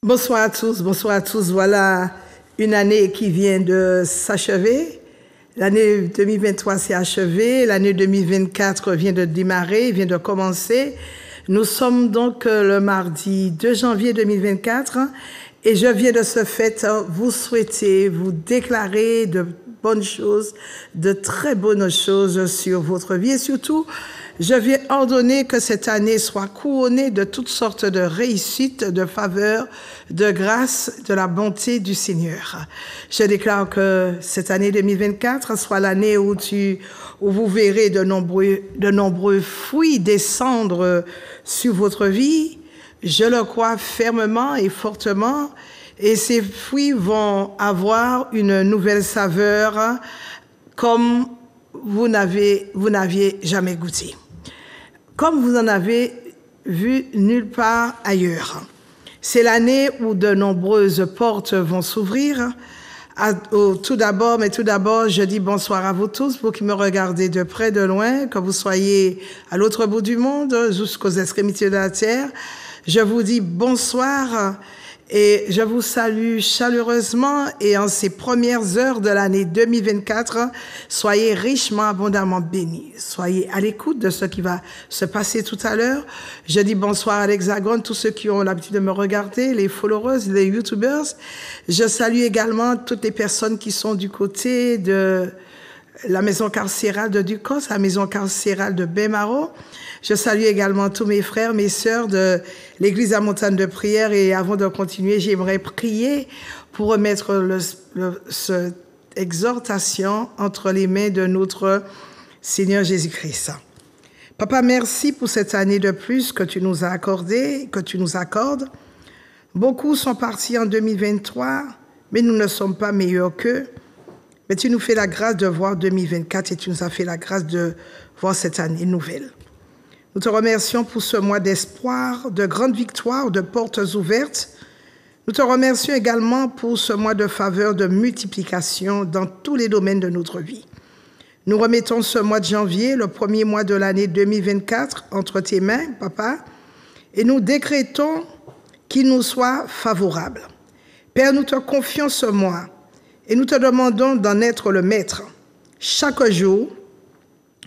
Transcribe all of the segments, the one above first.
Bonsoir à tous, bonsoir à tous. Voilà une année qui vient de s'achever. L'année 2023 s'est achevée, l'année 2024 vient de démarrer, vient de commencer. Nous sommes donc le mardi 2 janvier 2024 et je viens de ce fait vous souhaiter, vous déclarer de bonnes choses, de très bonnes choses sur votre vie et surtout, je viens ordonner que cette année soit couronnée de toutes sortes de réussites, de faveurs, de grâce, de la bonté du Seigneur. Je déclare que cette année 2024 soit l'année où vous verrez de nombreux fruits descendre sur votre vie. Je le crois fermement et fortement. Et ces fruits vont avoir une nouvelle saveur comme vous n'aviez jamais goûté. Comme vous en avez vu nulle part ailleurs. C'est l'année où de nombreuses portes vont s'ouvrir. Tout d'abord, je dis bonsoir à vous tous, vous qui me regardez de près, de loin, que vous soyez à l'autre bout du monde, jusqu'aux extrémités de la terre. Je vous dis bonsoir et je vous salue chaleureusement et en ces premières heures de l'année 2024, soyez richement, abondamment bénis. Soyez à l'écoute de ce qui va se passer tout à l'heure. Je dis bonsoir à l'Hexagone, tous ceux qui ont l'habitude de me regarder, les followers, les YouTubers. Je salue également toutes les personnes qui sont du côté de la maison carcérale de Ducos, la maison carcérale de Baie-Mahault. Je salue également tous mes frères, mes sœurs de l'église La Montagne de Prière. Et avant de continuer, j'aimerais prier pour remettre cette exhortation entre les mains de notre Seigneur Jésus-Christ. Papa, merci pour cette année de plus que tu nous as accordée, que tu nous accordes. Beaucoup sont partis en 2023, mais nous ne sommes pas meilleurs qu'eux. Mais tu nous fais la grâce de voir 2024 et tu nous as fait la grâce de voir cette année nouvelle. Nous te remercions pour ce mois d'espoir, de grandes victoires, de portes ouvertes. Nous te remercions également pour ce mois de faveur, de multiplication dans tous les domaines de notre vie. Nous remettons ce mois de janvier, le premier mois de l'année 2024, entre tes mains, Papa, et nous décrétons qu'il nous soit favorable. Père, nous te confions ce mois et nous te demandons d'en être le maître. Chaque jour,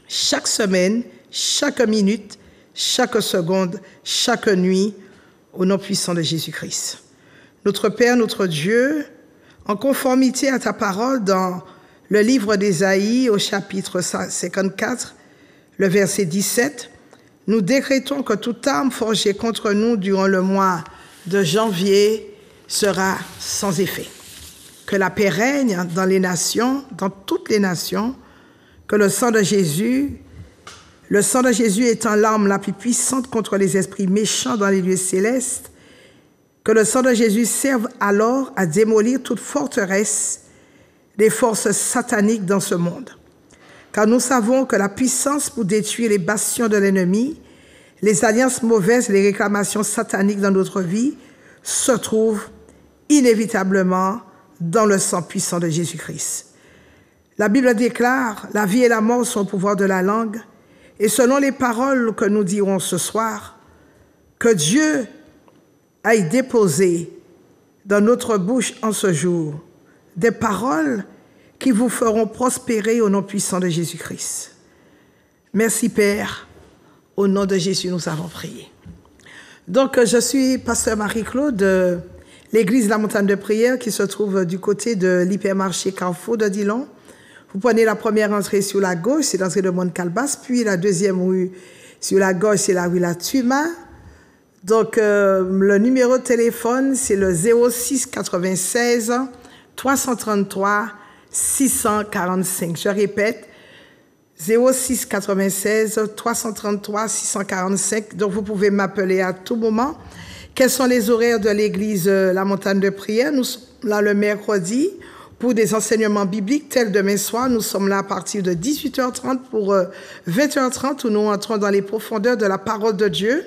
chaque semaine, chaque minute, chaque seconde, chaque nuit, au nom puissant de Jésus-Christ. Notre Père, notre Dieu, en conformité à ta parole dans le livre d'Ésaïe au chapitre 54, le verset 17, nous décrétons que toute arme forgée contre nous durant le mois de janvier sera sans effet. Que la paix règne dans les nations, dans toutes les nations, que le sang de Jésus étant l'arme la plus puissante contre les esprits méchants dans les lieux célestes, que le sang de Jésus serve alors à démolir toute forteresse des forces sataniques dans ce monde. Car nous savons que la puissance pour détruire les bastions de l'ennemi, les alliances mauvaises, les réclamations sataniques dans notre vie se trouvent inévitablement dans le sang puissant de Jésus-Christ. La Bible déclare « La vie et la mort sont au pouvoir de la langue ». Et selon les paroles que nous dirons ce soir, que Dieu aille déposer dans notre bouche en ce jour des paroles qui vous feront prospérer au nom puissant de Jésus-Christ. Merci Père, au nom de Jésus nous avons prié. Donc je suis pasteur Marie-Claude de l'église La Montagne de Prière qui se trouve du côté de l'hypermarché Carrefour de Dillon. Vous prenez la première entrée sur la gauche, c'est l'entrée de Mont-Calbas, puis la deuxième rue sur la gauche, c'est la rue La Tuma. Donc, le numéro de téléphone, c'est le 06 96 333 645. Je répète, 06 96 333 645. Donc, vous pouvez m'appeler à tout moment. Quels sont les horaires de l'église La Montagne de Prière? Nous sommes là le mercredi pour des enseignements bibliques tels demain soir. Nous sommes là à partir de 18h30 pour 20h30 où nous entrons dans les profondeurs de la parole de Dieu.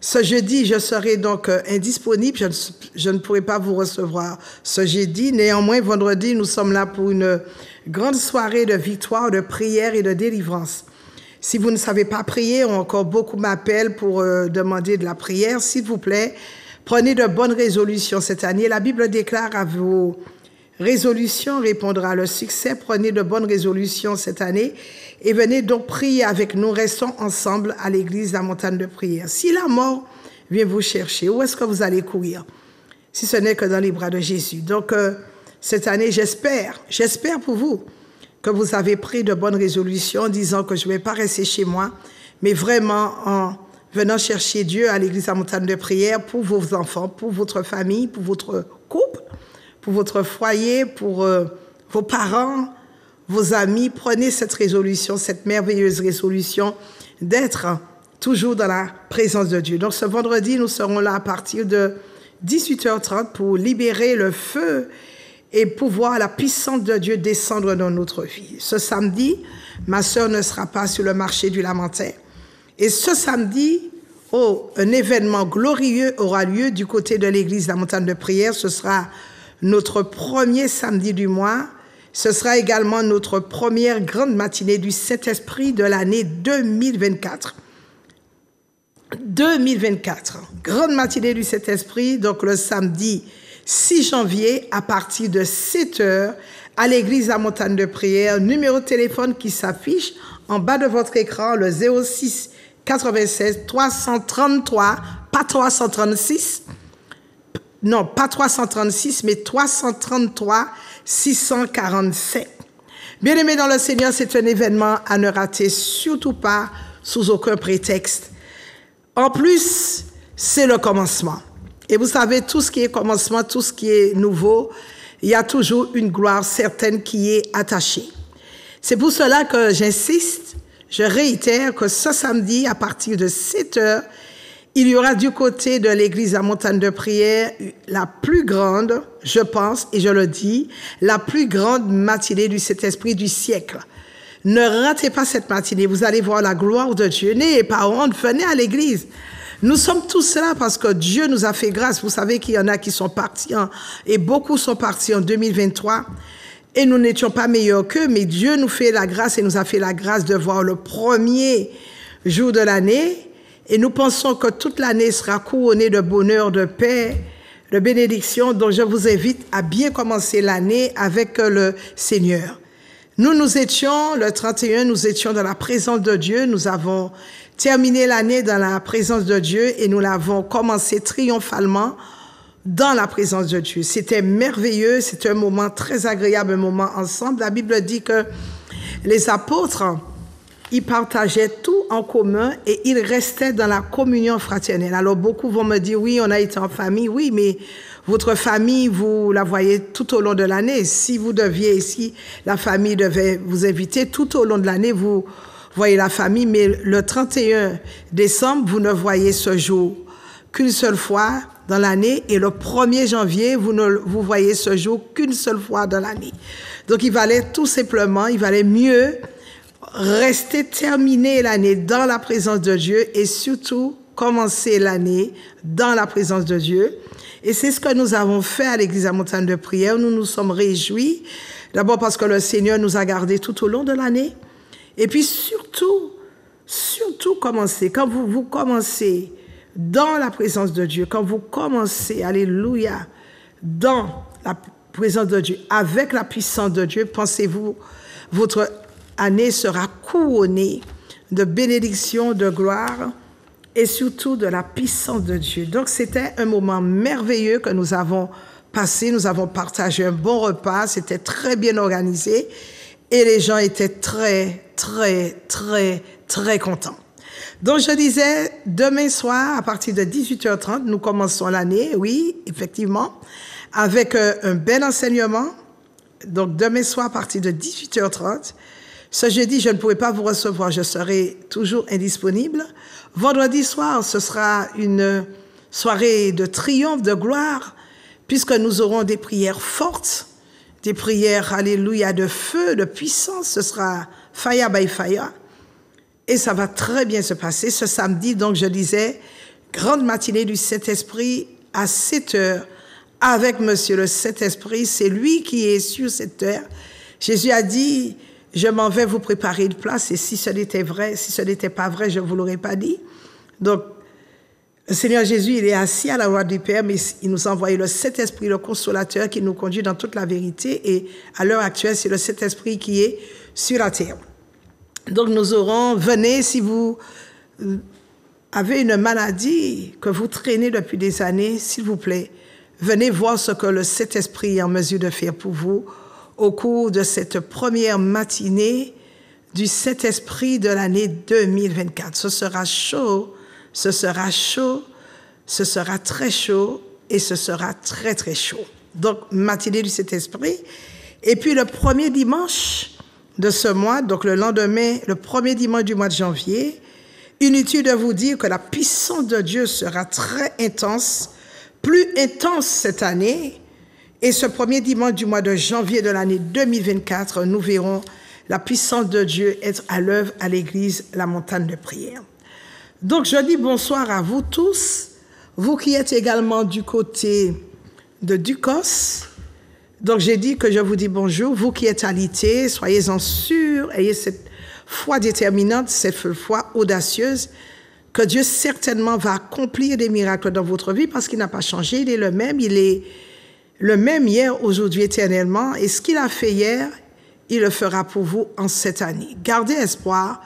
Ce jeudi, je serai donc indisponible. Je ne pourrai pas vous recevoir ce jeudi. Néanmoins, vendredi, nous sommes là pour une grande soirée de victoire, de prière et de délivrance. Si vous ne savez pas prier, encore beaucoup m'appellent pour demander de la prière. S'il vous plaît, Prenez de bonnes résolutions cette année. La Bible déclare à vos résolutions répondra le succès. Prenez de bonnes résolutions cette année et venez donc prier avec nous. Restons ensemble à l'église de la montagne de prière. Si la mort vient vous chercher, où est-ce que vous allez courir? Si ce n'est que dans les bras de Jésus. Donc, cette année, j'espère pour vous que vous avez pris de bonnes résolutions en disant que je ne vais pas rester chez moi, mais vraiment en venant chercher Dieu à l'église de la montagne de prière pour vos enfants, pour votre famille, pour votre couple, pour votre foyer, pour vos parents, vos amis. Prenez cette résolution, cette merveilleuse résolution d'être toujours dans la présence de Dieu. Donc ce vendredi, nous serons là à partir de 18h30 pour libérer le feu et pour voir la puissance de Dieu descendre dans notre vie. Ce samedi, ma sœur ne sera pas sur le marché du Lamentin. Et ce samedi, un événement glorieux aura lieu du côté de l'église de la montagne de prière. Ce sera notre premier samedi du mois. Ce sera également notre première grande matinée du Saint-Esprit de l'année 2024. 2024, grande matinée du Saint-Esprit, donc le samedi 6 janvier à partir de 7h à l'église de la montagne de prière. Numéro de téléphone qui s'affiche en bas de votre écran, le 06 96 333, pas 336, non, pas 336, mais 333 647. Bien-aimés dans le Seigneur, c'est un événement à ne rater surtout pas sous aucun prétexte. En plus, c'est le commencement. Et vous savez, tout ce qui est commencement, tout ce qui est nouveau, il y a toujours une gloire certaine qui est attachée. C'est pour cela que j'insiste, je réitère que ce samedi, à partir de 7h, il y aura du côté de l'église de la montagne de prière la plus grande, je pense, et je le dis, la plus grande matinée du Saint-Esprit du siècle. Ne ratez pas cette matinée, vous allez voir la gloire de Dieu. N'ayez pas honte, venez à l'église. Nous sommes tous là parce que Dieu nous a fait grâce. Vous savez qu'il y en a qui sont partis, et beaucoup sont partis en 2023, et nous n'étions pas meilleurs qu'eux, mais Dieu nous fait la grâce et nous a fait la grâce de voir le premier jour de l'année, et nous pensons que toute l'année sera couronnée de bonheur, de paix, de bénédiction. Donc je vous invite à bien commencer l'année avec le Seigneur. Nous étions, le 31, nous étions dans la présence de Dieu. Nous avons terminé l'année dans la présence de Dieu et nous l'avons commencé triomphalement dans la présence de Dieu. C'était merveilleux, c'était un moment très agréable, un moment ensemble. La Bible dit que les apôtres, ils partageaient tout en commun et ils restaient dans la communion fraternelle. Alors beaucoup vont me dire, oui, on a été en famille, oui, mais votre famille, vous la voyez tout au long de l'année. Si vous deviez, si la famille devait vous inviter, tout au long de l'année, vous voyez la famille, mais le 31 décembre, vous ne voyez ce jour qu'une seule fois dans l'année, et le 1er janvier, vous voyez ce jour qu'une seule fois dans l'année. Donc il valait tout simplement, il valait mieux rester, terminer l'année dans la présence de Dieu et surtout commencer l'année dans la présence de Dieu. Et c'est ce que nous avons fait à l'église à montagne de prière. Nous nous sommes réjouis, d'abord parce que le Seigneur nous a gardés tout au long de l'année. Et puis surtout commencer. Quand vous commencez dans la présence de Dieu, quand vous commencez, alléluia, dans la présence de Dieu, avec la puissance de Dieu, pensez-vous, votre année sera couronnée de bénédiction, de gloire, et surtout de la puissance de Dieu. Donc, c'était un moment merveilleux que nous avons passé. Nous avons partagé un bon repas. C'était très bien organisé. Et les gens étaient très contents. Donc, je disais, demain soir, à partir de 18h30, nous commençons l'année, oui, effectivement, avec un bel enseignement. Donc, demain soir, à partir de 18h30, ce jeudi, je ne pourrai pas vous recevoir, je serai toujours indisponible. Vendredi soir, ce sera une soirée de triomphe, de gloire, puisque nous aurons des prières fortes, des prières, alléluia, de feu, de puissance. Ce sera fire by fire. Et ça va très bien se passer. Ce samedi, donc, je disais, grande matinée du Saint-Esprit à 7h avec Monsieur le Saint-Esprit. C'est lui qui est sur cette terre. Jésus a dit, je m'en vais vous préparer une place, et si ce n'était vrai, si ce n'était pas vrai, je ne vous l'aurais pas dit. Donc, Le Seigneur Jésus, il est assis à la droite du Père, mais il nous a envoyé le Saint-Esprit, le Consolateur, qui nous conduit dans toute la vérité. Et à l'heure actuelle, c'est le Saint-Esprit qui est sur la terre. Donc nous aurons, venez si vous avez une maladie que vous traînez depuis des années, s'il vous plaît, venez voir ce que le Saint-Esprit est en mesure de faire pour vous au cours de cette première matinée du Saint-Esprit de l'année 2024. Ce sera chaud, ce sera chaud, ce sera très chaud et ce sera très très chaud. Donc, matinée du Saint-Esprit. Et puis le premier dimanche de ce mois, donc le lendemain, le premier dimanche du mois de janvier, inutile de vous dire que la puissance de Dieu sera très intense, plus intense cette année. Et ce premier dimanche du mois de janvier de l'année 2024, nous verrons la puissance de Dieu être à l'œuvre à l'église La Montagne de Prière. Donc, je dis bonsoir à vous tous, vous qui êtes également du côté de Ducos. Donc, j'ai dit que je vous dis bonjour, vous qui êtes alité, soyez-en sûrs, ayez cette foi déterminante, cette foi audacieuse, que Dieu certainement va accomplir des miracles dans votre vie parce qu'il n'a pas changé, il est le même hier, aujourd'hui, éternellement. Et ce qu'il a fait hier, il le fera pour vous en cette année. Gardez espoir,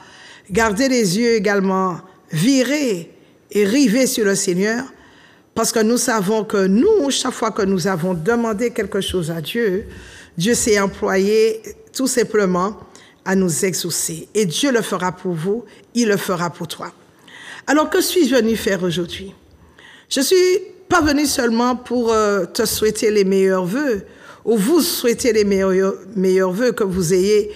gardez les yeux également virés et rivés sur le Seigneur, parce que nous savons que nous, chaque fois que nous avons demandé quelque chose à Dieu, Dieu s'est employé tout simplement à nous exaucer. Et Dieu le fera pour vous, il le fera pour toi. Alors, que suis-je venu faire aujourd'hui? Je suis pas venu seulement pour te souhaiter les meilleurs vœux, ou vous souhaiter les meilleurs vœux, que vous ayez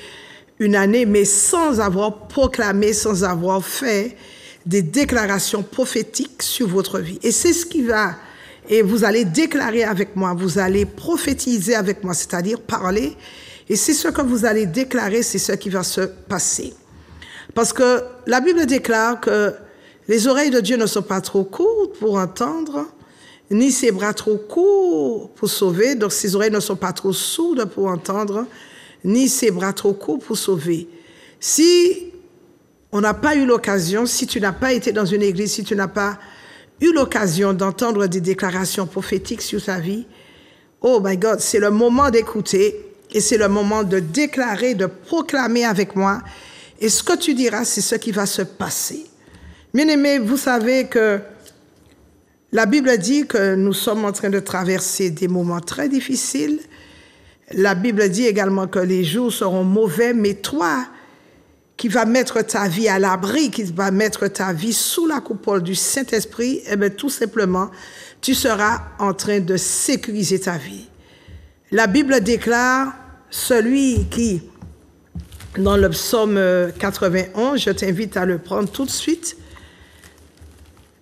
une année, mais sans avoir proclamé, sans avoir fait des déclarations prophétiques sur votre vie. Et c'est ce qui va, et vous allez déclarer avec moi, vous allez prophétiser avec moi, c'est-à-dire parler, et c'est ce que vous allez déclarer, c'est ce qui va se passer. Parce que la Bible déclare que les oreilles de Dieu ne sont pas trop courtes pour entendre, ni ses bras trop courts pour sauver, donc ses oreilles ne sont pas trop sourdes pour entendre, ni ses bras trop courts pour sauver. Si on n'a pas eu l'occasion, si tu n'as pas été dans une église, si tu n'as pas eu l'occasion d'entendre des déclarations prophétiques sur ta vie, oh my God, c'est le moment d'écouter et c'est le moment de déclarer, de proclamer avec moi. Et ce que tu diras, c'est ce qui va se passer. Bien-aimés, vous savez que la Bible dit que nous sommes en train de traverser des moments très difficiles. La Bible dit également que les jours seront mauvais, mais toi, qui vas mettre ta vie à l'abri, qui va mettre ta vie sous la coupole du Saint-Esprit, eh bien, tout simplement, tu seras en train de sécuriser ta vie. La Bible déclare, celui qui, dans le psaume 91, je t'invite à le prendre tout de suite,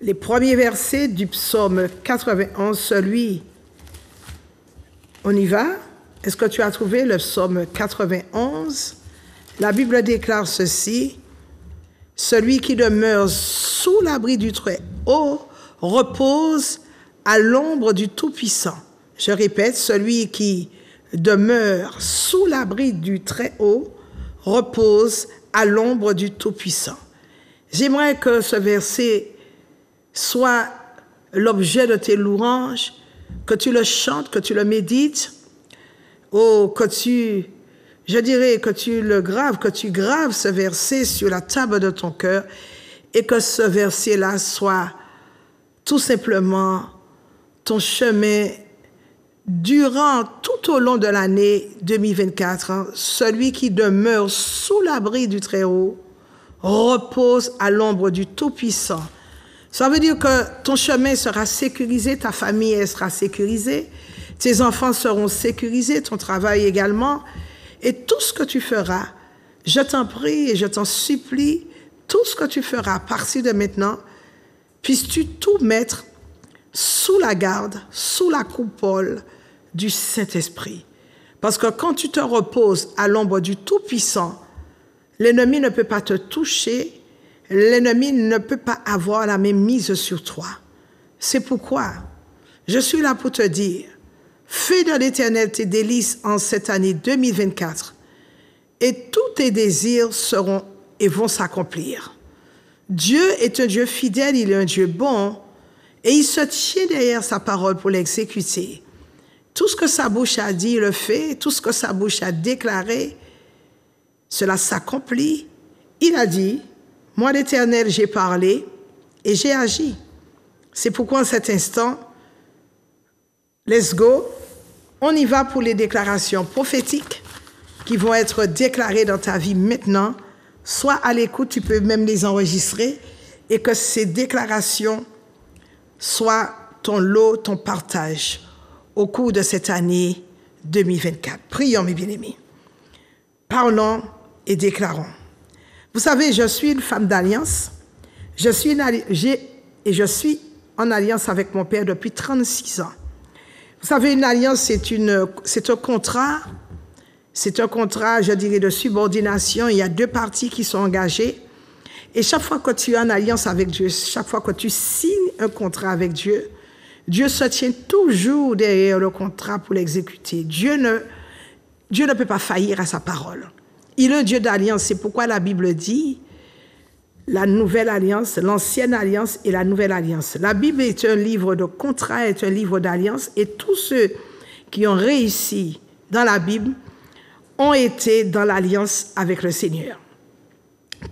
les premiers versets du psaume 91, celui, on y va? Est-ce que tu as trouvé le psaume 91? La Bible déclare ceci, « Celui qui demeure sous l'abri du Très-Haut repose à l'ombre du Tout-Puissant. » Je répète, « Celui qui demeure sous l'abri du Très-Haut repose à l'ombre du Tout-Puissant. » J'aimerais que ce verset soit l'objet de tes louanges, que tu le chantes, que tu le médites, je dirais que tu graves ce verset sur la table de ton cœur et que ce verset-là soit tout simplement ton chemin durant tout au long de l'année 2024. Celui qui demeure sous l'abri du Très-Haut repose à l'ombre du Tout-Puissant. Ça veut dire que ton chemin sera sécurisé, ta famille elle sera sécurisée, tes enfants seront sécurisés, ton travail également. Et tout ce que tu feras, je t'en prie et je t'en supplie, tout ce que tu feras à partir de maintenant, puisses-tu tout mettre sous la garde, sous la coupole du Saint-Esprit. Parce que quand tu te reposes à l'ombre du Tout-Puissant, l'ennemi ne peut pas te toucher, l'ennemi ne peut pas avoir la même mise sur toi. C'est pourquoi je suis là pour te dire, fais de l'Éternel tes délices en cette année 2024 et tous tes désirs vont s'accomplir. Dieu est un Dieu fidèle, il est un Dieu bon, Et il se tient derrière sa parole pour l'exécuter. Tout ce que sa bouche a dit, il le fait. Tout ce que sa bouche a déclaré, cela s'accomplit. Il a dit, moi l'Éternel, j'ai parlé et j'ai agi. C'est pourquoi en cet instant, let's go, on y va pour les déclarations prophétiques qui vont être déclarées dans ta vie maintenant. Sois à l'écoute, tu peux même les enregistrer et que ces déclarations soient ton lot, ton partage au cours de cette année 2024. Prions, mes bien-aimés. Parlons et déclarons. Vous savez, je suis une femme d'alliance. Je suis en alliance avec mon père depuis 36 ans. Vous savez, une alliance, c'est un contrat. C'est un contrat, je dirais, de subordination. Il y a deux parties qui sont engagées. Et chaque fois que tu es en alliance avec Dieu, chaque fois que tu signes un contrat avec Dieu, Dieu se tient toujours derrière le contrat pour l'exécuter. Dieu ne peut pas faillir à sa parole. Il est un Dieu d'alliance. C'est pourquoi la Bible dit la nouvelle alliance, l'ancienne alliance et la nouvelle alliance. La Bible est un livre de contrat, est un livre d'alliance. Et tous ceux qui ont réussi dans la Bible ont été dans l'alliance avec le Seigneur.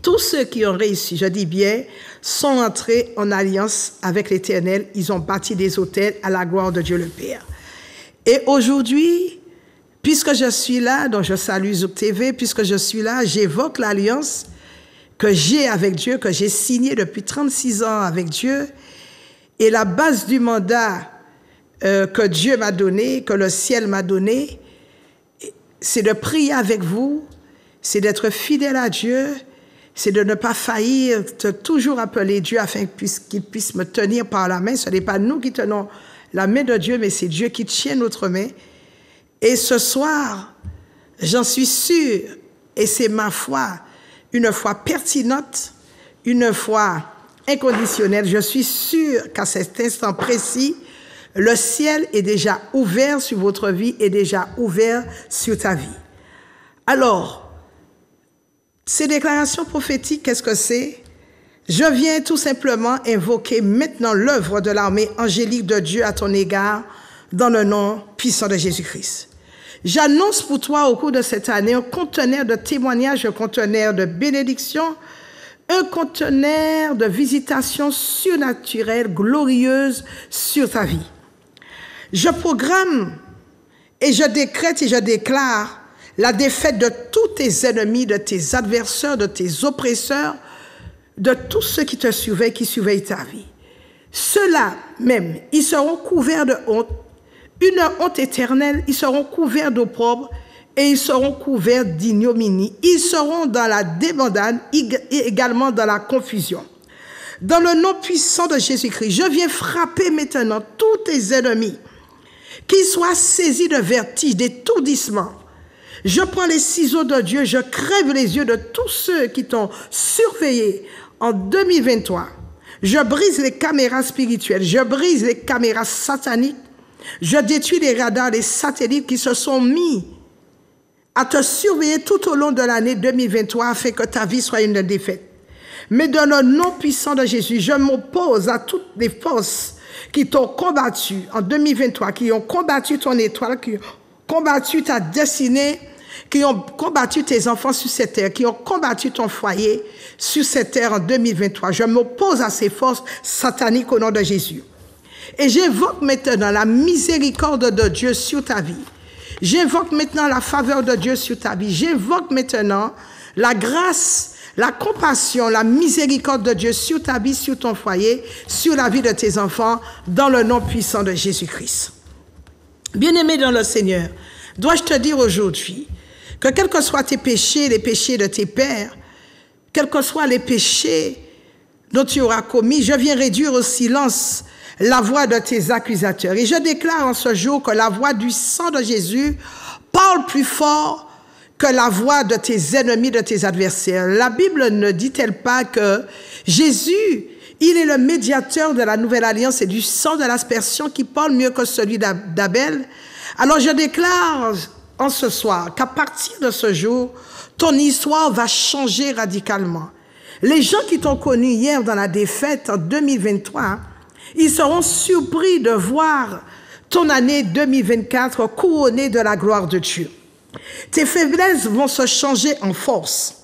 Tous ceux qui ont réussi, je dis bien, sont entrés en alliance avec l'Éternel. Ils ont bâti des autels à la gloire de Dieu le Père. Et aujourd'hui, puisque je suis là, donc je salue Zouk TV, puisque je suis là, j'évoque l'alliance que j'ai avec Dieu, que j'ai signée depuis 36 ans avec Dieu. Et la base du mandat que Dieu m'a donné, que le ciel m'a donné, c'est de prier avec vous, c'est d'être fidèle à Dieu, c'est de ne pas faillir, de toujours appeler Dieu afin qu'il puisse me tenir par la main. Ce n'est pas nous qui tenons la main de Dieu, mais c'est Dieu qui tient notre main. Et ce soir, j'en suis sûre, et c'est ma foi, une foi pertinente, une foi inconditionnelle. Je suis sûre qu'à cet instant précis, le ciel est déjà ouvert sur votre vie, est déjà ouvert sur ta vie. Alors, ces déclarations prophétiques, qu'est-ce que c'est? Je viens tout simplement invoquer maintenant l'œuvre de l'armée angélique de Dieu à ton égard dans le nom puissant de Jésus-Christ. J'annonce pour toi au cours de cette année un conteneur de témoignages, un conteneur de bénédictions, un conteneur de visitations surnaturelles, glorieuses sur ta vie. Je programme et je décrète et je déclare la défaite de tous tes ennemis, de tes adversaires, de tes oppresseurs, de tous ceux qui te surveillent, qui surveillent ta vie. Ceux-là même, ils seront couverts de honte, une honte éternelle, ils seront couverts d'opprobre et ils seront couverts d'ignominie. Ils seront dans la débandade et également dans la confusion. Dans le nom puissant de Jésus-Christ, je viens frapper maintenant tous tes ennemis, qu'ils soient saisis de vertige, d'étourdissement. Je prends les ciseaux de Dieu, je crève les yeux de tous ceux qui t'ont surveillé en 2023. Je brise les caméras spirituelles, je brise les caméras sataniques, je détruis les radars, les satellites qui se sont mis à te surveiller tout au long de l'année 2023 afin que ta vie soit une défaite. Mais dans le nom puissant de Jésus, je m'oppose à toutes les forces qui t'ont combattu en 2023, qui ont combattu ton étoile, qui ont combattu ta destinée, qui ont combattu tes enfants sur cette terre, qui ont combattu ton foyer sur cette terre en 2023. Je m'oppose à ces forces sataniques au nom de Jésus. Et j'invoque maintenant la miséricorde de Dieu sur ta vie. J'invoque maintenant la faveur de Dieu sur ta vie. J'invoque maintenant la grâce, la compassion, la miséricorde de Dieu sur ta vie, sur ton foyer, sur la vie de tes enfants, dans le nom puissant de Jésus-Christ. Bien-aimé dans le Seigneur, dois-je te dire aujourd'hui que quels que soient tes péchés, les péchés de tes pères, quels que soient les péchés dont tu auras commis, je viens réduire au silence la voix de tes accusateurs. Et je déclare en ce jour que la voix du sang de Jésus parle plus fort que la voix de tes ennemis, de tes adversaires. La Bible ne dit-elle pas que Jésus, il est le médiateur de la nouvelle alliance et du sang de l'aspersion qui parle mieux que celui d'Abel? Alors je déclare en ce soir qu'à partir de ce jour, ton histoire va changer radicalement. Les gens qui t'ont connu hier dans la défaite en 2023, Ils seront surpris de voir ton année 2024 couronnée de la gloire de Dieu. Tes faiblesses vont se changer en force.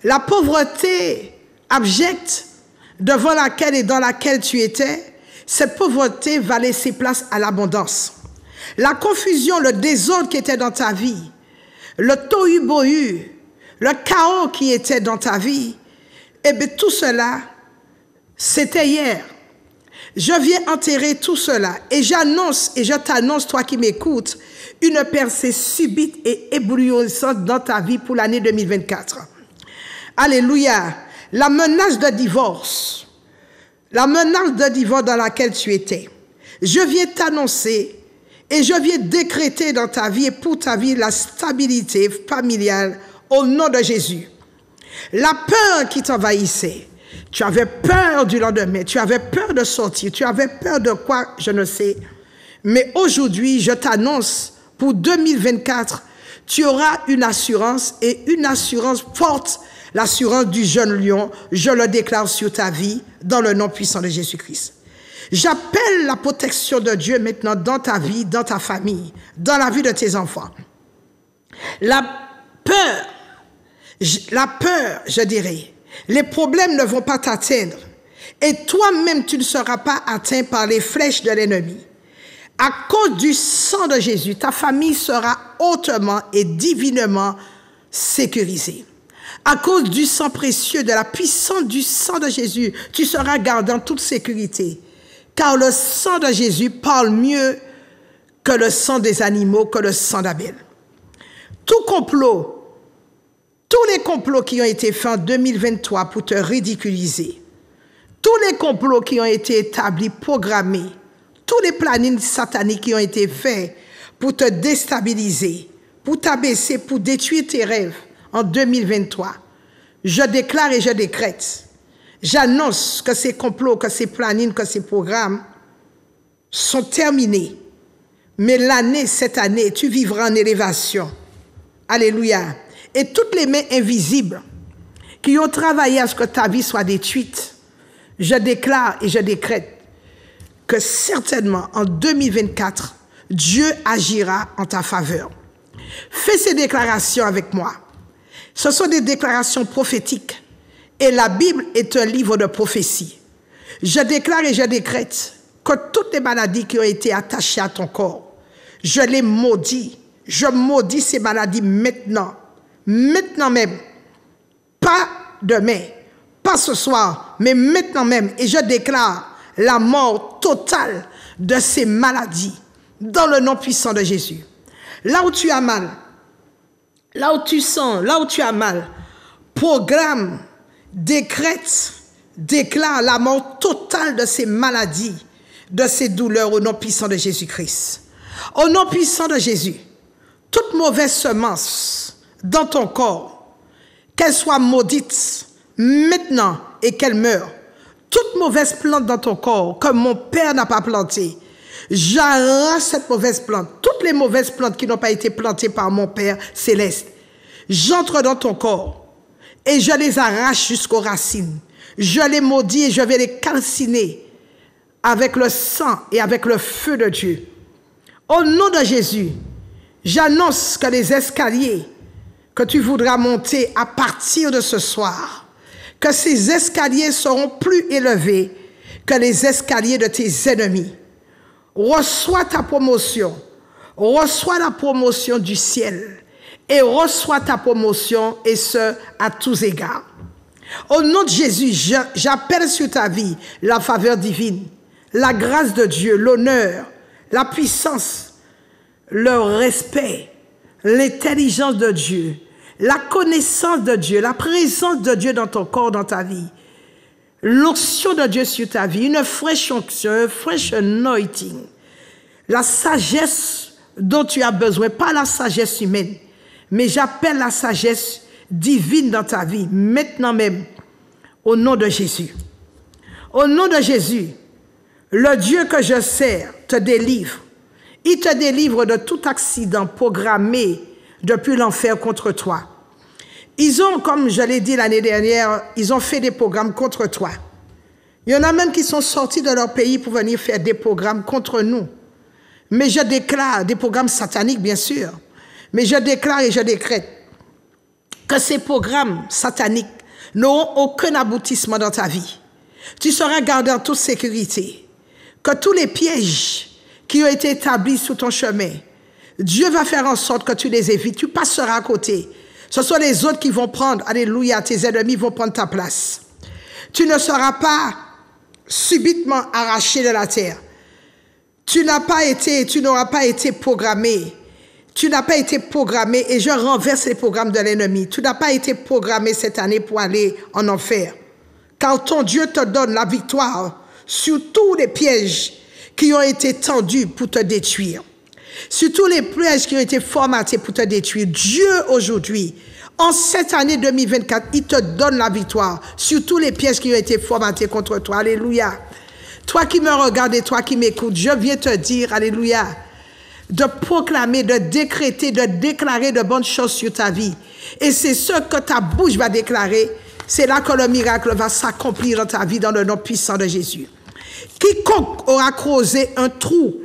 La pauvreté abjecte devant laquelle et dans laquelle tu étais, cette pauvreté va laisser place à l'abondance. La confusion, le désordre qui était dans ta vie, le tohu-bohu, le chaos qui était dans ta vie, eh bien tout cela, c'était hier. Je viens enterrer tout cela et j'annonce et je t'annonce, toi qui m'écoutes, une percée subite et éblouissante dans ta vie pour l'année 2024. Alléluia. La menace de divorce dans laquelle tu étais, je viens t'annoncer et je viens décréter dans ta vie et pour ta vie la stabilité familiale au nom de Jésus. La peur qui t'envahissait, tu avais peur du lendemain, tu avais peur de sortir, tu avais peur de quoi, je ne sais. Mais aujourd'hui, je t'annonce, pour 2024, tu auras une assurance et une assurance forte, l'assurance du jeune lion, je le déclare sur ta vie, dans le nom puissant de Jésus-Christ. J'appelle la protection de Dieu maintenant dans ta vie, dans ta famille, dans la vie de tes enfants. La peur, je dirais, les problèmes ne vont pas t'atteindre et toi-même tu ne seras pas atteint par les flèches de l'ennemi. À cause du sang de Jésus, ta famille sera hautement et divinement sécurisée. À cause du sang précieux, de la puissance du sang de Jésus, tu seras gardé en toute sécurité. Car le sang de Jésus parle mieux que le sang des animaux, que le sang d'Abel. Tout complot, tous les complots qui ont été faits en 2023 pour te ridiculiser, tous les complots qui ont été établis, programmés, tous les plannings sataniques qui ont été faits pour te déstabiliser, pour t'abaisser, pour détruire tes rêves en 2023, je déclare et je décrète, j'annonce que ces complots, que ces plannings, que ces programmes sont terminés. Mais cette année, tu vivras en élévation. Alléluia. Et toutes les mains invisibles qui ont travaillé à ce que ta vie soit détruite, je déclare et je décrète que certainement en 2024, Dieu agira en ta faveur. Fais ces déclarations avec moi. Ce sont des déclarations prophétiques et la Bible est un livre de prophétie. Je déclare et je décrète que toutes les maladies qui ont été attachées à ton corps, je les maudis. Je maudis ces maladies maintenant même, pas demain, pas ce soir, mais maintenant même. Et je déclare la mort totale de ces maladies dans le nom puissant de Jésus. Là où tu as mal, là où tu sens, là où tu as mal, programme, décrète, déclare la mort totale de ces maladies, de ces douleurs au nom puissant de Jésus-Christ. Au nom puissant de Jésus, toute mauvaise semence dans ton corps, qu'elle soit maudite maintenant et qu'elle meure. Toute mauvaise plante dans ton corps que mon Père n'a pas plantée, j'arrache cette mauvaise plante. Toutes les mauvaises plantes qui n'ont pas été plantées par mon Père céleste, j'entre dans ton corps et je les arrache jusqu'aux racines. Je les maudis et je vais les calciner avec le sang et avec le feu de Dieu. Au nom de Jésus, j'annonce que les escaliers que tu voudras monter à partir de ce soir, que ces escaliers seront plus élevés que les escaliers de tes ennemis. Reçois ta promotion, reçois la promotion du ciel et reçois ta promotion et ce à tous égards. Au nom de Jésus, j'appelle sur ta vie la faveur divine, la grâce de Dieu, l'honneur, la puissance, le respect, l'intelligence de Dieu, la connaissance de Dieu, la présence de Dieu dans ton corps, dans ta vie, l'onction de Dieu sur ta vie, une fraîche onction, un fresh anointing, la sagesse dont tu as besoin, pas la sagesse humaine, mais j'appelle la sagesse divine dans ta vie, maintenant même, au nom de Jésus. Au nom de Jésus, le Dieu que je sers te délivre. Il te délivre de tout accident programmé depuis l'enfer contre toi. Ils ont, comme je l'ai dit l'année dernière, ils ont fait des programmes contre toi. Il y en a même qui sont sortis de leur pays pour venir faire des programmes contre nous. Mais je déclare, des programmes sataniques bien sûr, mais je déclare et je décrète que ces programmes sataniques n'auront aucun aboutissement dans ta vie. Tu seras gardé en toute sécurité. Que tous les pièges qui ont été établis sous ton chemin, Dieu va faire en sorte que tu les évites. Tu passeras à côté. Ce sont les autres qui vont prendre, alléluia, tes ennemis vont prendre ta place. Tu ne seras pas subitement arraché de la terre. Tu n'auras pas été programmé. Tu n'as pas été programmé et je renverse les programmes de l'ennemi. Tu n'as pas été programmé cette année pour aller en enfer. Car ton Dieu te donne la victoire sur tous les pièges qui ont été tendus pour te détruire. Sur tous les pièges qui ont été formatés pour te détruire. Dieu aujourd'hui, en cette année 2024, il te donne la victoire sur tous les pièges qui ont été formatés contre toi. Alléluia. Toi qui me regardes et toi qui m'écoutes, je viens te dire, alléluia, de proclamer, de décréter, de déclarer de bonnes choses sur ta vie. Et c'est ce que ta bouche va déclarer. C'est là que le miracle va s'accomplir dans ta vie dans le nom puissant de Jésus. Quiconque aura creusé un trou,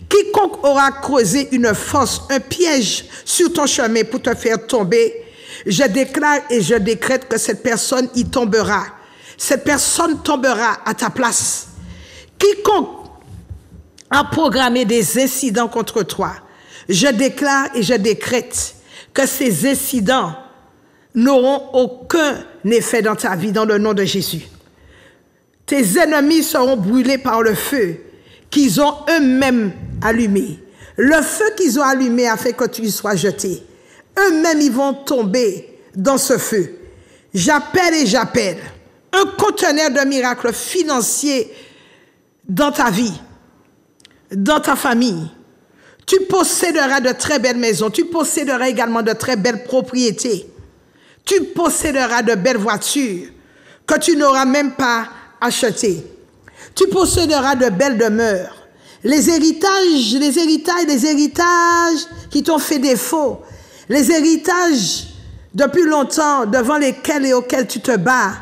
quiconque aura creusé une fosse, un piège sur ton chemin pour te faire tomber, je déclare et je décrète que cette personne y tombera. Cette personne tombera à ta place. Quiconque a programmé des incidents contre toi, je déclare et je décrète que ces incidents n'auront aucun effet dans ta vie dans le nom de Jésus. Tes ennemis seront brûlés par le feu qu'ils ont eux-mêmes allumé. Le feu qu'ils ont allumé a fait que tu y sois jeté. Eux-mêmes, ils vont tomber dans ce feu. J'appelle et j'appelle un conteneur de miracles financiers dans ta vie, dans ta famille. Tu posséderas de très belles maisons. Tu posséderas également de très belles propriétés. Tu posséderas de belles voitures que tu n'auras même pas achetées. Tu posséderas de belles demeures. Les héritages qui t'ont fait défaut, les héritages depuis longtemps devant lesquels et auxquels tu te bats.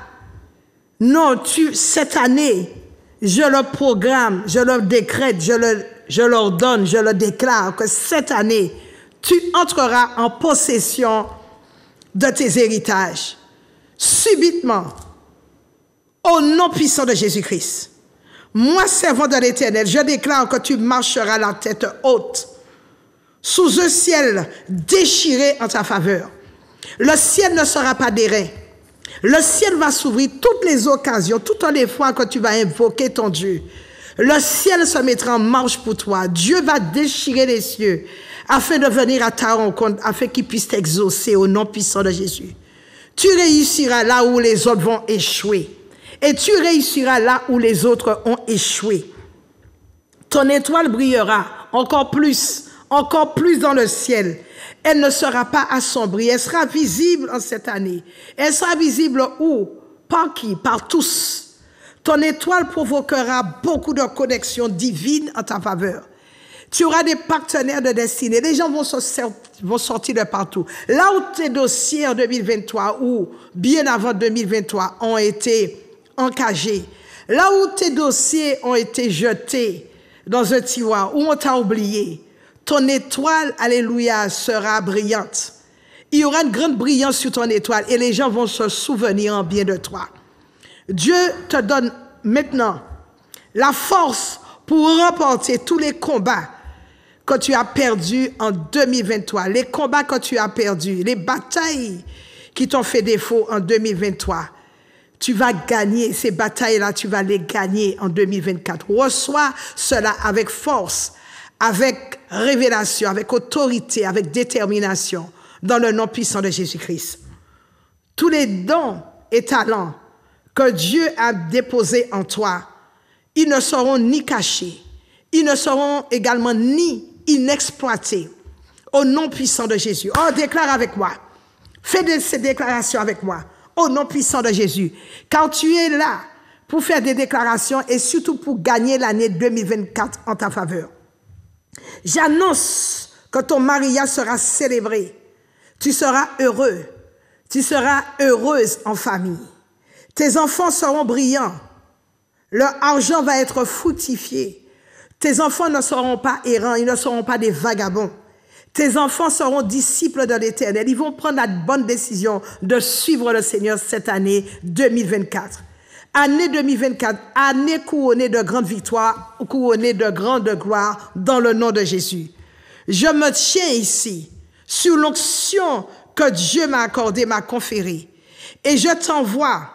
Non, cette année, je le programme, je le décrète, je l'ordonne, je le déclare que cette année, tu entreras en possession de tes héritages. Subitement, au nom puissant de Jésus-Christ, moi, servant de l'Éternel, je déclare que tu marcheras la tête haute, sous un ciel déchiré en ta faveur. Le ciel ne sera pas d'airain. Le ciel va s'ouvrir toutes les occasions, toutes les fois que tu vas invoquer ton Dieu. Le ciel se mettra en marche pour toi. Dieu va déchirer les cieux afin de venir à ta rencontre, afin qu'il puisse t'exaucer au nom puissant de Jésus. Tu réussiras là où les autres vont échouer. Et tu réussiras là où les autres ont échoué. Ton étoile brillera encore plus dans le ciel. Elle ne sera pas assombrie, elle sera visible en cette année. Elle sera visible où? Par qui? Par tous. Ton étoile provoquera beaucoup de connexions divines en ta faveur. Tu auras des partenaires de destinée. Les gens vont sortir de partout. Là où tes dossiers en 2023 ou bien avant 2023 ont été encagés, là où tes dossiers ont été jetés dans un tiroir, où on t'a oublié, ton étoile, alléluia, sera brillante. Il y aura une grande brillance sur ton étoile et les gens vont se souvenir en bien de toi. Dieu te donne maintenant la force pour remporter tous les combats que tu as perdus en 2023, les combats que tu as perdus, les batailles qui t'ont fait défaut en 2023. Tu vas gagner ces batailles-là, tu vas les gagner en 2024. Reçois cela avec force, avec révélation, avec autorité, avec détermination, dans le nom puissant de Jésus-Christ. Tous les dons et talents que Dieu a déposés en toi, ils ne seront ni cachés, ils ne seront également ni inexploités. Au nom puissant de Jésus. Oh, déclare avec moi. Fais ces déclarations avec moi. Au nom puissant de Jésus. Car tu es là pour faire des déclarations et surtout pour gagner l'année 2024 en ta faveur. J'annonce que ton mariage sera célébré. Tu seras heureux. Tu seras heureuse en famille. Tes enfants seront brillants. Leur argent va être fructifié. Tes enfants ne seront pas errants, ils ne seront pas des vagabonds. Tes enfants seront disciples de l'Éternel. Ils vont prendre la bonne décision de suivre le Seigneur cette année 2024. Année 2024, année couronnée de grandes victoires, couronnée de grande gloire dans le nom de Jésus. Je me tiens ici sur l'onction que Dieu m'a accordée, m'a conférée. Et je t'envoie,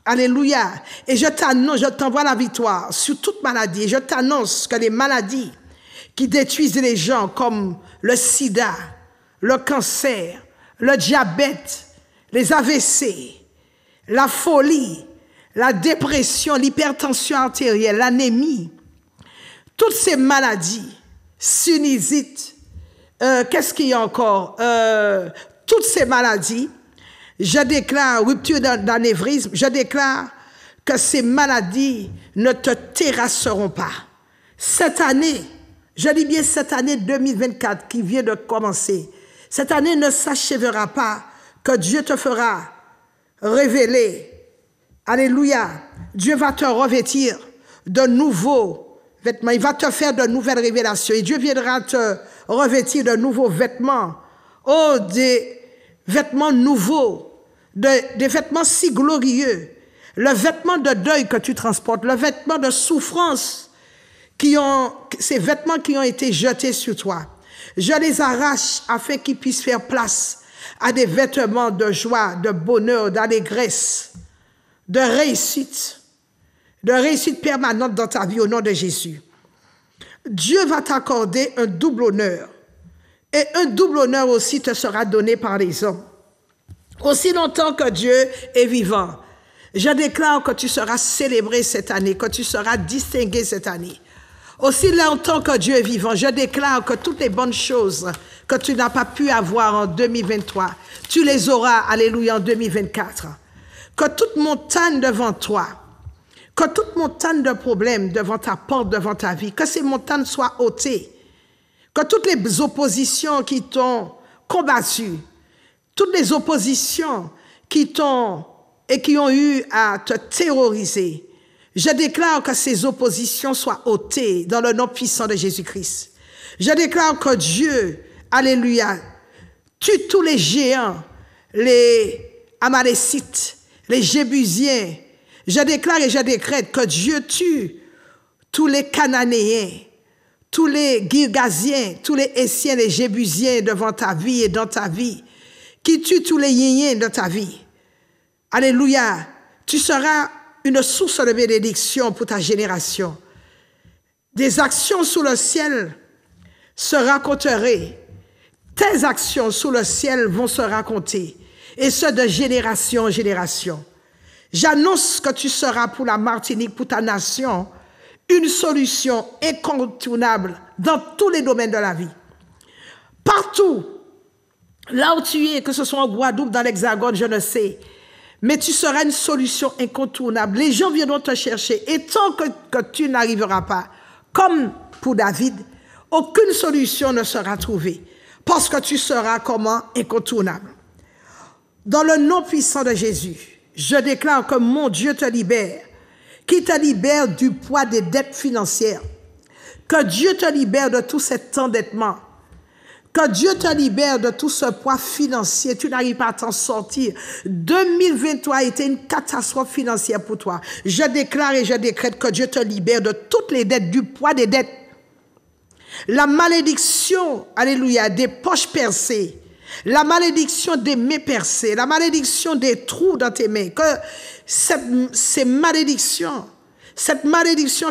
alléluia, et je t'envoie la victoire sur toute maladie. Et je t'annonce que les maladies qui détruisent les gens comme le sida, le cancer, le diabète, les AVC, la folie, la dépression, l'hypertension artérielle, l'anémie, toutes ces maladies, sinusite, qu'est-ce qu'il y a encore? Toutes ces maladies, je déclare rupture d'anévrisme, je déclare que ces maladies ne te terrasseront pas. Cette année, je dis bien cette année 2024 qui vient de commencer, cette année ne s'achèvera pas que Dieu te fera révéler. Alléluia. Dieu va te revêtir de nouveaux vêtements. Il va te faire de nouvelles révélations. Et Dieu viendra te revêtir de nouveaux vêtements. Oh, des vêtements nouveaux, des vêtements si glorieux. Le vêtement de deuil que tu transportes, le vêtement de souffrance, ces vêtements qui ont été jetés sur toi. Je les arrache afin qu'ils puissent faire place à des vêtements de joie, de bonheur, d'allégresse, de réussite permanente dans ta vie au nom de Jésus. Dieu va t'accorder un double honneur. Et un double honneur aussi te sera donné par les hommes. Aussi longtemps que Dieu est vivant, je déclare que tu seras célébré cette année, que tu seras distingué cette année. Aussi longtemps que Dieu est vivant, je déclare que toutes les bonnes choses que tu n'as pas pu avoir en 2023, tu les auras, alléluia, en 2024. Que toute montagne devant toi, que toute montagne de problèmes devant ta porte, devant ta vie, que ces montagnes soient ôtées. Que toutes les oppositions qui t'ont combattu, toutes les oppositions qui t'ont et qui ont eu à te terroriser, je déclare que ces oppositions soient ôtées dans le nom puissant de Jésus-Christ. Je déclare que Dieu, alléluia, tue tous les géants, les Amalécites, les Jébusiens. Je déclare et je décrète que Dieu tue tous les Cananéens, tous les Girgasiens, tous les Essiens, les Jébusiens devant ta vie et dans ta vie, qui tue tous les Yéniens de ta vie. Alléluia, tu seras une source de bénédiction pour ta génération. Des actions sous le ciel se raconteraient. Tes actions sous le ciel vont se raconter, et ce de génération en génération. J'annonce que tu seras pour la Martinique, pour ta nation, une solution incontournable dans tous les domaines de la vie. Partout, là où tu es, que ce soit en Guadeloupe, dans l'Hexagone, je ne sais, mais tu seras une solution incontournable. Les gens viendront te chercher. Et tant que tu n'arriveras pas, comme pour David, aucune solution ne sera trouvée. Parce que tu seras comment? Incontournable. Dans le nom puissant de Jésus, je déclare que mon Dieu te libère, qu'il te libère du poids des dettes financières, que Dieu te libère de tout cet endettement, que Dieu te libère de tout ce poids financier. Tu n'arrives pas à t'en sortir. 2023 a été une catastrophe financière pour toi. Je déclare et je décrète que Dieu te libère de toutes les dettes, du poids des dettes. La malédiction, alléluia, des poches percées, la malédiction des mains percées, la malédiction des trous dans tes mains, que cette malédiction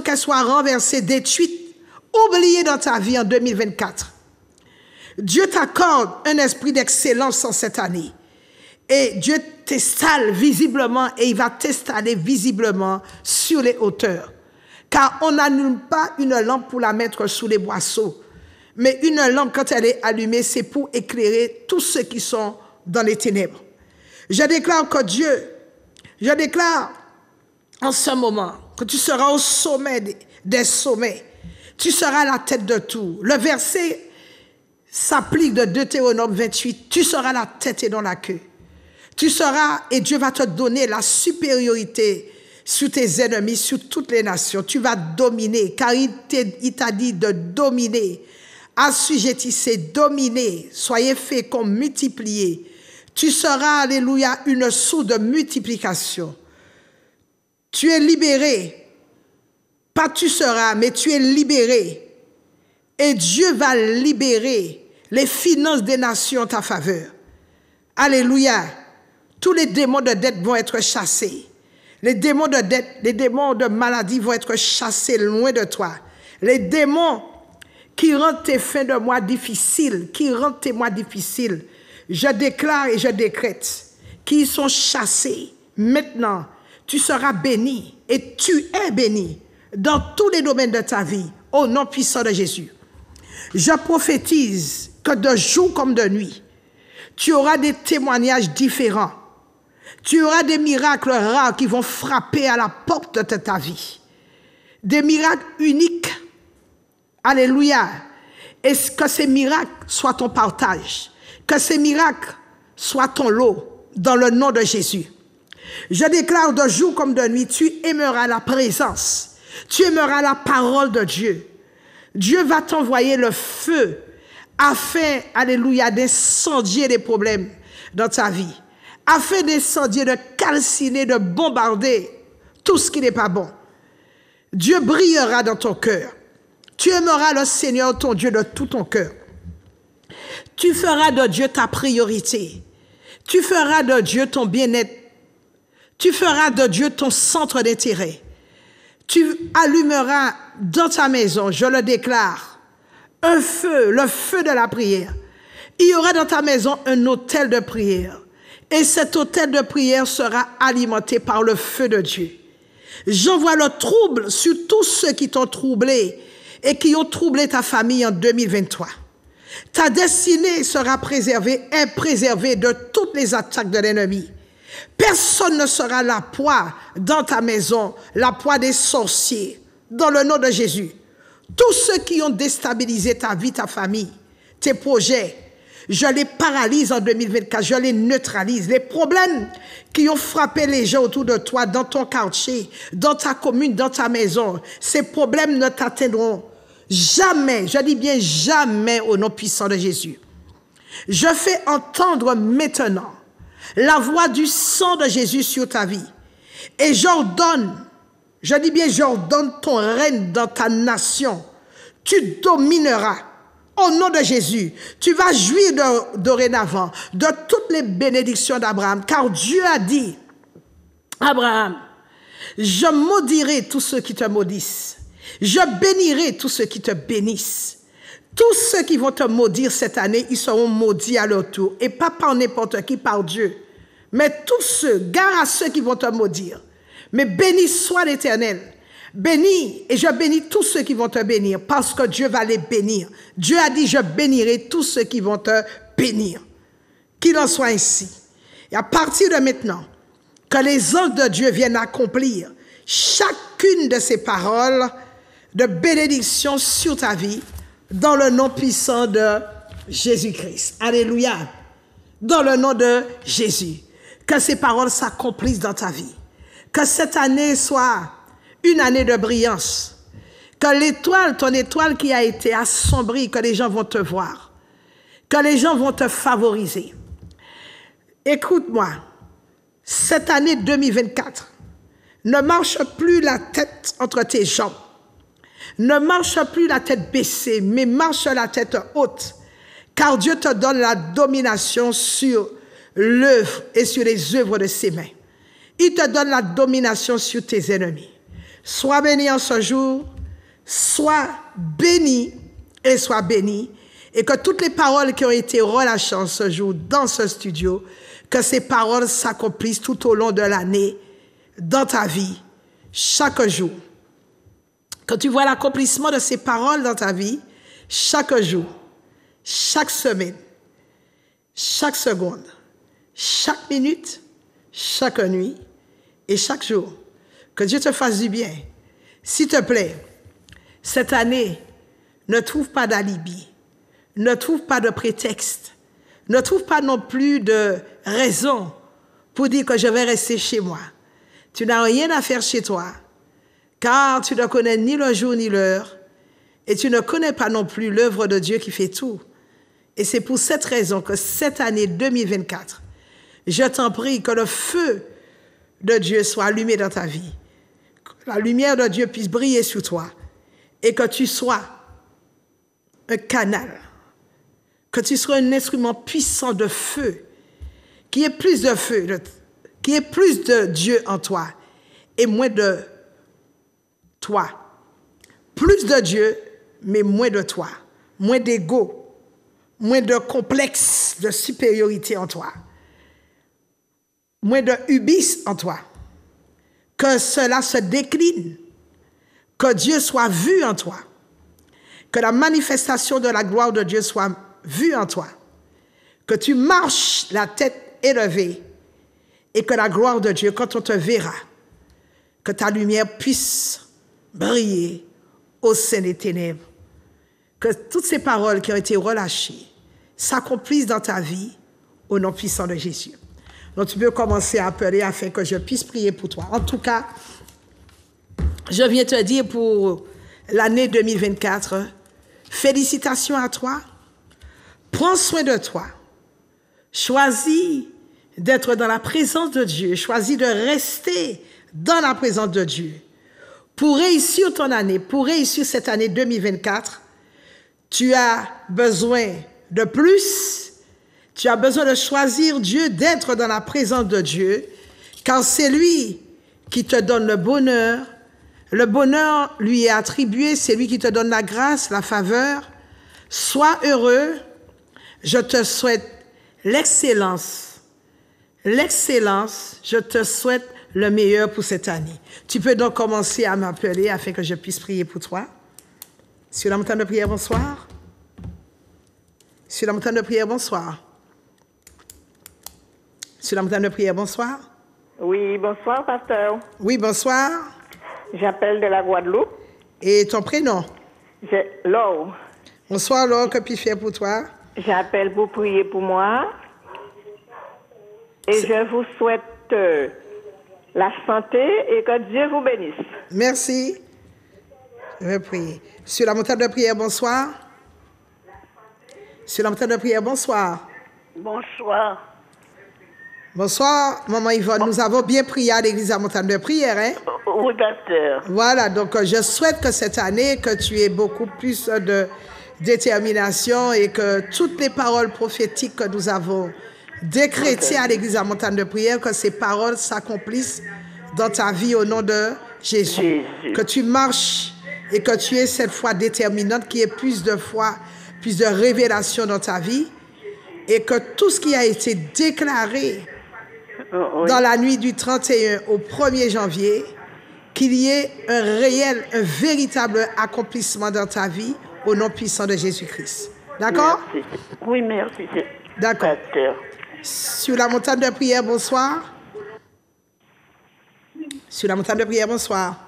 qu'elle soit renversée, détruite, oubliée dans ta vie en 2024. Dieu t'accorde un esprit d'excellence en cette année. Et Dieu t'installe visiblement et il va t'installer visiblement sur les hauteurs. Car on n'allume pas une lampe pour la mettre sous les boisseaux. Mais une lampe, quand elle est allumée, c'est pour éclairer tous ceux qui sont dans les ténèbres. Je déclare que Dieu, je déclare en ce moment que tu seras au sommet des sommets. Tu seras à la tête de tout. Le verset s'applique de Deutéronome 28. Tu seras la tête et non la queue. Tu seras, et Dieu va te donner la supériorité sur tes ennemis, sur toutes les nations. Tu vas dominer, car il t'a dit de dominer. Assujettissez, dominez, soyez féconds, multipliez. Tu seras, alléluia, une source de multiplication. Tu es libéré. Pas tu seras, mais tu es libéré. Et Dieu va libérer les finances des nations en ta faveur. Alléluia. Tous les démons de dette vont être chassés. Les démons de dette, les démons de maladie vont être chassés loin de toi. Les démons qui rendent tes fins de mois difficiles, je déclare et je décrète qu'ils sont chassés. Maintenant, tu seras béni et tu es béni dans tous les domaines de ta vie, au nom puissant de Jésus. Je prophétise que de jour comme de nuit, tu auras des témoignages différents. Tu auras des miracles rares qui vont frapper à la porte de ta vie. Des miracles uniques. Alléluia. Et que ces miracles soient ton partage. Que ces miracles soient ton lot dans le nom de Jésus. Je déclare de jour comme de nuit, tu aimeras la présence. Tu aimeras la parole de Dieu. Dieu va t'envoyer le feu afin, alléluia, d'incendier les problèmes dans ta vie. Afin d'incendier, de calciner, de bombarder tout ce qui n'est pas bon. Dieu brillera dans ton cœur. Tu aimeras le Seigneur, ton Dieu, de tout ton cœur. Tu feras de Dieu ta priorité. Tu feras de Dieu ton bien-être. Tu feras de Dieu ton centre d'intérêt. Tu allumeras dans ta maison, je le déclare, un feu, le feu de la prière. Il y aura dans ta maison un autel de prière. Et cet autel de prière sera alimenté par le feu de Dieu. J'envoie le trouble sur tous ceux qui t'ont troublé et qui ont troublé ta famille en 2023. Ta destinée sera préservée et préservée de toutes les attaques de l'ennemi. Personne ne sera la proie dans ta maison, la proie des sorciers, dans le nom de Jésus. Tous ceux qui ont déstabilisé ta vie, ta famille, tes projets, je les paralyse en 2024, je les neutralise. Les problèmes qui ont frappé les gens autour de toi, dans ton quartier, dans ta commune, dans ta maison, ces problèmes ne t'atteindront jamais, je dis bien jamais au nom puissant de Jésus. Je fais entendre maintenant la voix du sang de Jésus sur ta vie. Et j'ordonne, je dis bien j'ordonne ton règne dans ta nation. Tu domineras. Au nom de Jésus, tu vas jouir dorénavant de toutes les bénédictions d'Abraham, car Dieu a dit, Abraham, je maudirai tous ceux qui te maudissent, je bénirai tous ceux qui te bénissent. Tous ceux qui vont te maudire cette année, ils seront maudits à leur tour, et pas par n'importe qui, par Dieu. Mais tous ceux, gare à ceux qui vont te maudire, mais béni soit l'Éternel. Bénis, et je bénis tous ceux qui vont te bénir, parce que Dieu va les bénir. Dieu a dit, je bénirai tous ceux qui vont te bénir. Qu'il en soit ainsi. Et à partir de maintenant, que les anges de Dieu viennent accomplir chacune de ces paroles de bénédiction sur ta vie, dans le nom puissant de Jésus-Christ. Alléluia. Dans le nom de Jésus. Que ces paroles s'accomplissent dans ta vie. Que cette année soit une année de brillance. Que l'étoile, ton étoile qui a été assombrie, que les gens vont te voir. Que les gens vont te favoriser. Écoute-moi. Cette année 2024, ne marche plus la tête entre tes jambes. Ne marche plus la tête baissée, mais marche la tête haute. Car Dieu te donne la domination sur l'œuvre et sur les œuvres de ses mains. Il te donne la domination sur tes ennemis. Sois béni en ce jour, sois béni et sois béni. Et que toutes les paroles qui ont été relâchées en ce jour dans ce studio, que ces paroles s'accomplissent tout au long de l'année, dans ta vie, chaque jour. Quand tu vois l'accomplissement de ces paroles dans ta vie, chaque jour, chaque semaine, chaque seconde, chaque minute, chaque nuit et chaque jour, que Dieu te fasse du bien. S'il te plaît, cette année, ne trouve pas d'alibi, ne trouve pas de prétexte, ne trouve pas non plus de raison pour dire que je vais rester chez moi. Tu n'as rien à faire chez toi, car tu ne connais ni le jour ni l'heure, et tu ne connais pas non plus l'œuvre de Dieu qui fait tout. Et c'est pour cette raison que cette année 2024, je t'en prie que le feu de Dieu soit allumé dans ta vie, que la lumière de Dieu puisse briller sur toi, et que tu sois un canal, que tu sois un instrument puissant de feu, qui ait plus de feu, qui ait plus de Dieu en toi et moins de toi. Plus de Dieu, mais moins de toi. Moins d'ego, moins de complexe de supériorité en toi. Moins de hubris en toi. Que cela se décline. Que Dieu soit vu en toi. Que la manifestation de la gloire de Dieu soit vue en toi. Que tu marches la tête élevée et que la gloire de Dieu, quand on te verra, que ta lumière puisse briller au sein des ténèbres. Que toutes ces paroles qui ont été relâchées s'accomplissent dans ta vie au nom puissant de Jésus. Donc tu peux commencer à appeler afin que je puisse prier pour toi. En tout cas, je viens te dire pour l'année 2024, félicitations à toi. Prends soin de toi. Choisis d'être dans la présence de Dieu. Choisis de rester dans la présence de Dieu. Pour réussir ton année, pour réussir cette année 2024, tu as besoin de plus. Tu as besoin de choisir Dieu, d'être dans la présence de Dieu, car c'est lui qui te donne le bonheur. Le bonheur lui est attribué, c'est lui qui te donne la grâce, la faveur. Sois heureux. Je te souhaite l'excellence. L'excellence, je te souhaite le meilleur pour cette année. Tu peux donc commencer à m'appeler afin que je puisse prier pour toi. Sur la montagne de prière, bonsoir. Sur la montagne de prière, bonsoir. Sur la montagne de prière, bonsoir. Oui, bonsoir, pasteur. Oui, bonsoir. J'appelle de la Guadeloupe. Et ton prénom? Laure. Bonsoir, Laure, que puis-je faire pour toi? J'appelle pour prier pour moi. Et je vous souhaite la santé et que Dieu vous bénisse. Merci. Je vais prier. Sur la montagne de prière, bonsoir. Sur la montagne de prière, bonsoir. Bonsoir. Bonsoir, Maman Yvonne. Nous avons bien prié à l'église à montagne de prière, hein? Oui, pasteur. Voilà, donc je souhaite que cette année, que tu aies beaucoup plus de détermination et que toutes les paroles prophétiques que nous avons décrétées à l'église à montagne de prière, que ces paroles s'accomplissent dans ta vie au nom de Jésus. Que tu marches et que tu aies cette foi déterminante, qu'il y ait plus de foi, plus de révélation dans ta vie et que tout ce qui a été déclaré dans la nuit du 31 au 1er janvier, qu'il y ait un réel, un véritable accomplissement dans ta vie au nom puissant de Jésus-Christ. D'accord? Merci. Oui, merci. D'accord. Pasteur. Sur la montagne de prière, bonsoir. Sur la montagne de prière, bonsoir.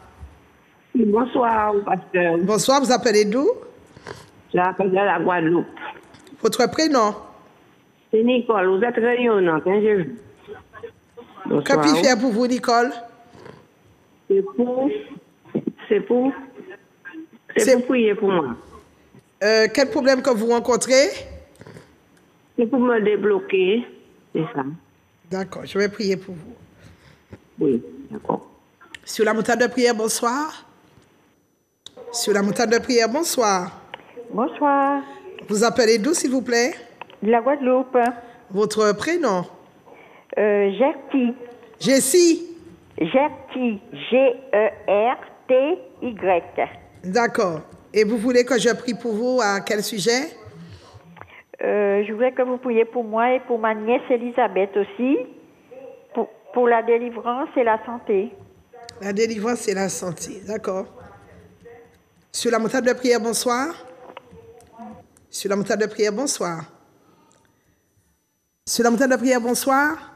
Bonsoir, pasteur. Bonsoir, vous appelez d'où? J'appelle de la Guadeloupe. Votre prénom? C'est Nicole, vous êtes rayonnante, hein, j'ai vu. Que puis-je faire pour vous, Nicole? C'est pour prier pour moi. Quel problème que vous rencontrez? C'est pour me débloquer, c'est ça. D'accord, je vais prier pour vous. Oui, d'accord. Sur la montagne de prière, bonsoir. Sur la montagne de prière, bonsoir. Bonsoir. Vous appelez d'où, s'il vous plaît? De la Guadeloupe. Votre prénom? Gerty. Jessie? Gerty. G-E-R-T-Y. D'accord. Et vous voulez que je prie pour vous à quel sujet? Je voudrais que vous priez pour moi et pour ma nièce Elisabeth aussi, pour la délivrance et la santé. La délivrance et la santé, d'accord. Sur la montagne de prière, bonsoir. Sur la montagne de prière, bonsoir. Sur la montagne de prière, bonsoir.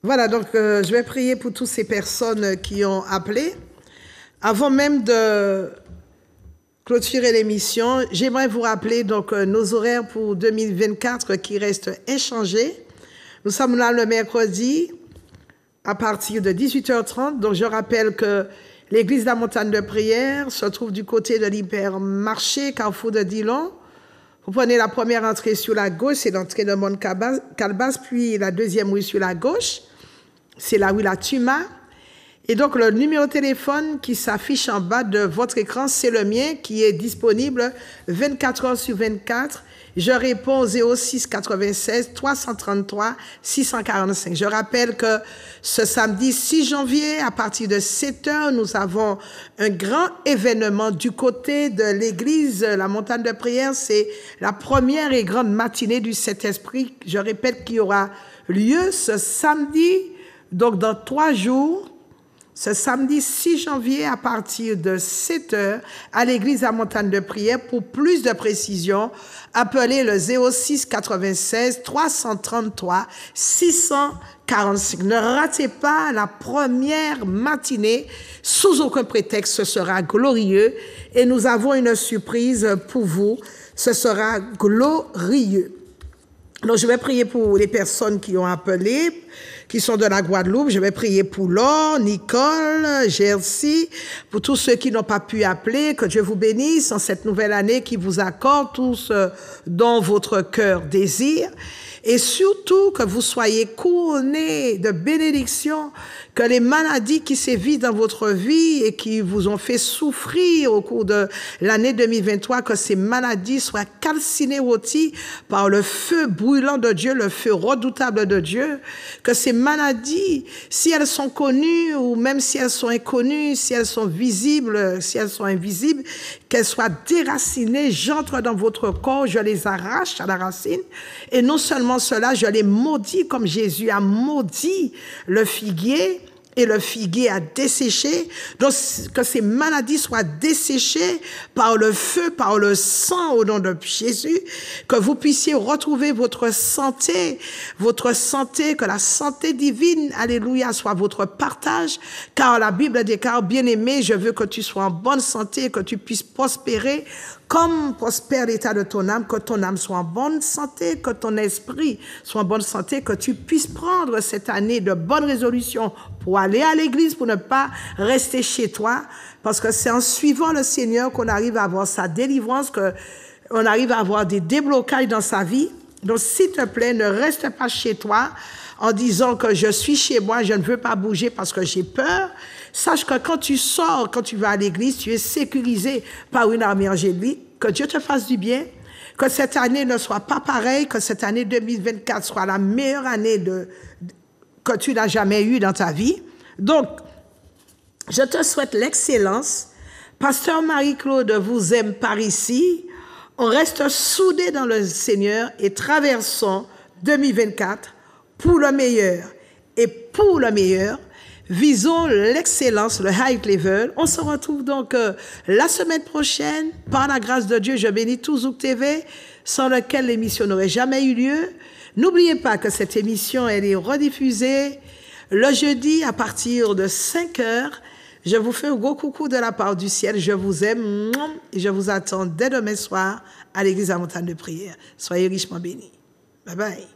Voilà, donc je vais prier pour toutes ces personnes qui ont appelé. Avant même de clôturer l'émission, j'aimerais vous rappeler donc nos horaires pour 2024 qui restent inchangés. Nous sommes là le mercredi à partir de 18h30. Donc, je rappelle que l'église de la montagne de prière se trouve du côté de l'hypermarché Carrefour de Dillon. Vous prenez la première entrée sur la gauche, c'est l'entrée de Mont-Calbas, puis la deuxième rue sur la gauche, c'est la rue La Tuma. Et donc, le numéro de téléphone qui s'affiche en bas de votre écran, c'est le mien qui est disponible 24 heures sur 24. Je réponds au 06 96 333 645. Je rappelle que ce samedi 6 janvier, à partir de 7 heures, nous avons un grand événement du côté de l'église La Montagne de Prière. C'est la première et grande matinée du Saint-Esprit. Je répète qu'il y aura lieu ce samedi, donc dans 3 jours. Ce samedi 6 janvier à partir de 7 heures à l'église à Montagne de Prière. Pour plus de précisions, appelez le 06 96 333 645. Ne ratez pas la première matinée. Sous aucun prétexte, ce sera glorieux. Et nous avons une surprise pour vous. Ce sera glorieux. Donc, je vais prier pour les personnes qui ont appelé, qui sont de la Guadeloupe. Je vais prier pour Laure, Nicole, Jersey, pour tous ceux qui n'ont pas pu appeler. Que Dieu vous bénisse en cette nouvelle année, qui vous accorde tout ce dont votre cœur désire. Et surtout que vous soyez couronnés de bénédictions, que les maladies qui sévissent dans votre vie et qui vous ont fait souffrir au cours de l'année 2023, que ces maladies soient calcinées rôties par le feu brûlant de Dieu, le feu redoutable de Dieu, que ces maladies, si elles sont connues ou même si elles sont inconnues, si elles sont visibles, si elles sont invisibles, qu'elles soient déracinées, j'entre dans votre corps, je les arrache à la racine. Et non seulement cela, je les maudis comme Jésus a maudit le figuier, et le figuier a desséché. Donc, que ces maladies soient desséchées par le feu, par le sang au nom de Jésus, que vous puissiez retrouver votre santé, que la santé divine, alléluia, soit votre partage, car la Bible déclare, bien-aimé, je veux que tu sois en bonne santé, que tu puisses prospérer comme prospère l'état de ton âme, que ton âme soit en bonne santé, que ton esprit soit en bonne santé, que tu puisses prendre cette année de bonnes résolutions pour aller à l'église, pour ne pas rester chez toi, parce que c'est en suivant le Seigneur qu'on arrive à avoir sa délivrance, qu'on arrive à avoir des déblocages dans sa vie. Donc, s'il te plaît, ne reste pas chez toi en disant que je suis chez moi, je ne veux pas bouger parce que j'ai peur. Sache que quand tu sors, quand tu vas à l'église, tu es sécurisé par une armée angélique. Que Dieu te fasse du bien. Que cette année ne soit pas pareille, que cette année 2024 soit la meilleure année que tu n'as jamais eue dans ta vie. Donc, je te souhaite l'excellence. Pasteur Marie-Claude vous aime par ici. On reste soudés dans le Seigneur et traversons 2024 pour le meilleur. Et pour le meilleur, visons l'excellence, le high level. On se retrouve donc la semaine prochaine. Par la grâce de Dieu, je bénis tout Zouk TV, sans lequel l'émission n'aurait jamais eu lieu. N'oubliez pas que cette émission, elle est rediffusée le jeudi à partir de 5 heures. Je vous fais un gros coucou de la part du ciel. Je vous aime et je vous attends dès demain soir à l'église à Montagne de Prière. Soyez richement bénis. Bye bye.